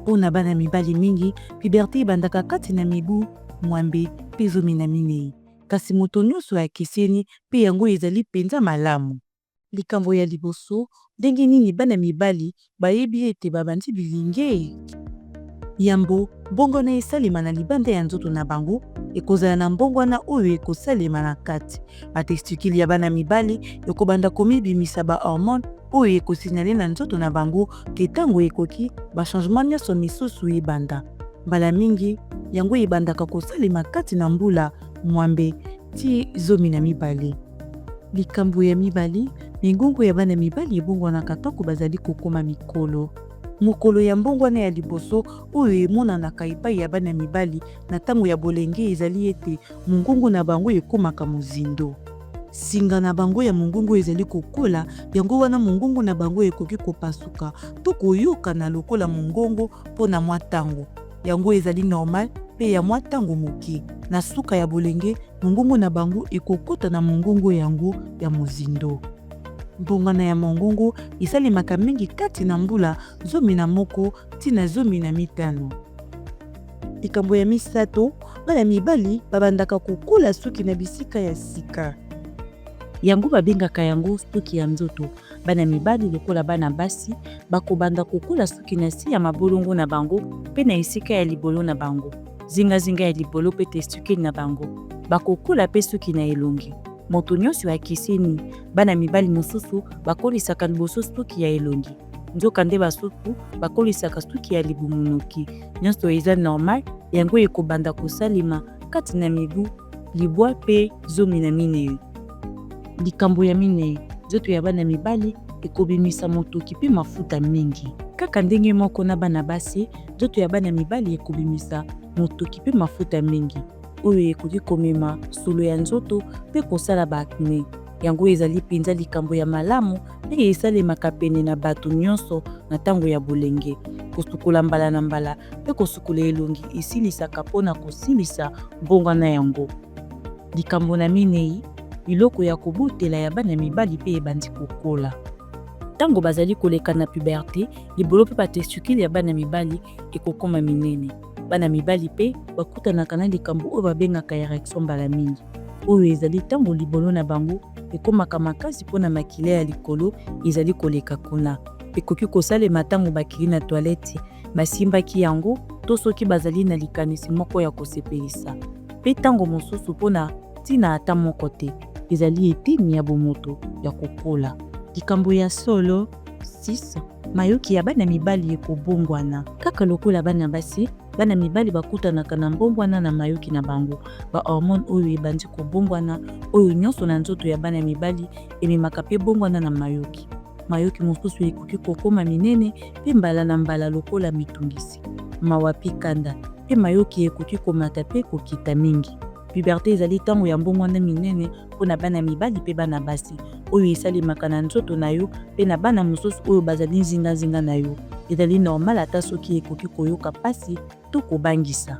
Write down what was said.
Mpona bana mibali mingi, puberté ebandaka kati na mibu mwambe mpe 14. Kasi moto nyonso akeseni mpe yango ezali mpenza malamu. Likambo ya liboso, ndenge nini bana mibali bayebi ete babandi bilinge? Yambo mbongwana esalema na libanda ya nzoto na bango ekozala na mbongwana oyo ekosalema na kati. Batestikili ya bana mibali ekobanda komibimisa bahormone oyo ekosignale na nzoto na bango ke ntango ekoki bachangement nyonso misusu ebanda. Mbala mingi yango ebandaka kosalema kati na mbula mwambe ti 12. Likambo ya mibali, mingongo ya bana mibali ebongwanaka ntango bazali kokoma mikolo. Mokolo ya mbongwana ya liboso oyo emonanaka epai ya bana mibali na ntango ya bolenge ezali ete mongongo na bango ekomaka mozindo. Singa na bango ya mongongo ezali kokola, yango wana mongongo na bango ekoki kopasuka to koyoka na lokola mongongo mpona mwa ntango. Yango ezali normal mpe ya mwa ntango moke. Na suka ya bolenge, mongongo na bango ekokota na mongongo yango ya mozindo. Mbongwana ya mongongo esalemaka mingi kati na mbula 11 ti na 15. Likambo ya misato, bana mibali babandaka kokola suki na bisika ya sika. Yango babengaka yango suki ya nzoto. Bana mibali lokola bana basi bakobanda kokola suki na si ya mabolongo na bango mpe na esika ya libolo na bango. Zingazinga ya libolo mpe testikeli na bango bakokola mpe suki na elongi. Moto nyonso akeseni, bana mibali mosusu bakolisaka liboso suki ya elongi. Nzoka nde basusu bakolisaka suki ya libumunoki. Nyonso eza normal, yango ekobanda kosalema kati na mibu libwa mpe 14. Likambo ya minei, nzoto ya bana mibali ekobimisa motoki mpe mafuta mingi. Kaka ndenge moko na bana basi, nzoto ya bana mibali ekobimisa motoki mpe mafuta mingi oyo ekoki komema solo ya nzoto mpe kosala baakne. Yango ezali mpenza likambo ya malamu mpe esalemaka pene na bato nyonso na ntango ya bolenge. Kosukola mbala na mbala mpe kosukola elongi esilisaka mpona kosilisa mbongwana yango. Likambo na minei, biloko ya kobutela ya bana mibali mpe ebandi kokola. Ntango bazali koleka na puberté, libolo mpe batestikili ya bana mibali ekokoma minene. Bana mibali mpe bakutanaka na likambo oyo babengaka érection mbala mingi. Oyo ezali ntango libolo na bango ekomaka makasi mpona makila ya likolo ezali koleka kuna. Ekoki kosalema ntango bakili na toilette basimbaki yango to soki bazali na likanisi moko ya kosepelisa. Mpe ntango mosusu mpona ntina ata moko te, ezali eteni ya bomoto ya kokola. Likambo ya solo 6. Mayoki ya bana mibali ekobongwana. Kaka lokola bana basi, bana mibali bakutanaka na mbongwana na mayoki na bango. Ba hormone oyo ebandi kobongwana oyo nyonso na nzoto ya bana mibali ememaka mpe bongwana na mayoki. Mayoki mosusu ekoki kokoma minene mpe mbala na mbala lokola mitungisi. Mawa mpe kanda mpe mayoki ekoki komata mpe kokita mingi. Puberté ezali ntango ya mbongwana minene mpona bana mibali mpe bana basi oyo esalemaka na nzoto na yo mpe na bana mosusu oyo bazali nzingazinga na yo. Ezali normal ata soki ekoki koyoka pasi to kobangisa.